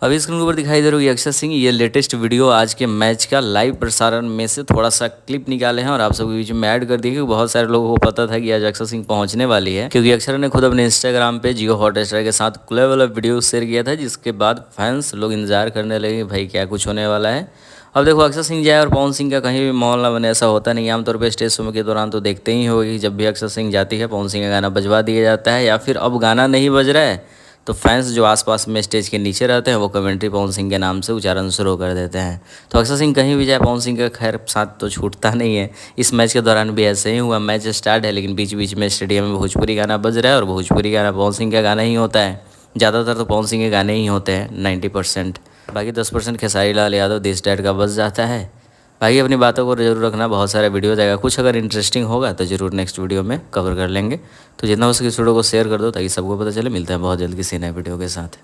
अभी स्क्रीन के ऊपर दिखाई दे रही है अक्षर सिंह, ये लेटेस्ट वीडियो आज के मैच का लाइव प्रसारण में से थोड़ा सा क्लिप निकाले हैं और आप सबके बीच में ऐड कर दिए, क्योंकि बहुत सारे लोगों को पता था कि आज अक्षर सिंह पहुंचने वाली है, क्योंकि अक्षर ने खुद अपने इंस्टाग्राम पे जियो हॉटस्टार के साथ कोलैब वाला वीडियो शेयर किया था, जिसके बाद फैंस लोग इंतजार करने लगे भाई क्या कुछ होने वाला है। अब देखो अक्षर सिंह जाए और पवन सिंह का कहीं भी माहौल ना बने, ऐसा होता नहीं। आमतौर पे स्टेज शो के दौरान तो देखते ही होगी, जब भी अक्षर सिंह जाती है पवन सिंह का गाना बजवा दिया जाता है, या फिर अब गाना नहीं बज रहा है तो फैंस जो आसपास में स्टेज के नीचे रहते हैं वो कमेंट्री पवन सिंह के नाम से उच्चारण शुरू कर देते हैं। तो अक्षर सिंह कहीं भी जाए पवन सिंह का खैर साथ तो छूटता नहीं है। इस मैच के दौरान भी ऐसे ही हुआ, मैच स्टार्ट है लेकिन बीच बीच में स्टेडियम में भोजपुरी गाना बज रहा है, और भोजपुरी गाना पवन सिंह का गाना ही होता है। ज़्यादातर तो पवन सिंह के गाने ही होते हैं 90%, बाकी 10% खेसारी लाल यादव देश डैड का बज जाता है। बाकी अपनी बातों को जरूर रखना, बहुत सारे वीडियो आएगा, कुछ अगर इंटरेस्टिंग होगा तो ज़रूर नेक्स्ट वीडियो में कवर कर लेंगे। तो जितना हो सके इस वीडियो को शेयर कर दो ताकि सबको पता चले। मिलता है बहुत जल्द किसी नए वीडियो के साथ।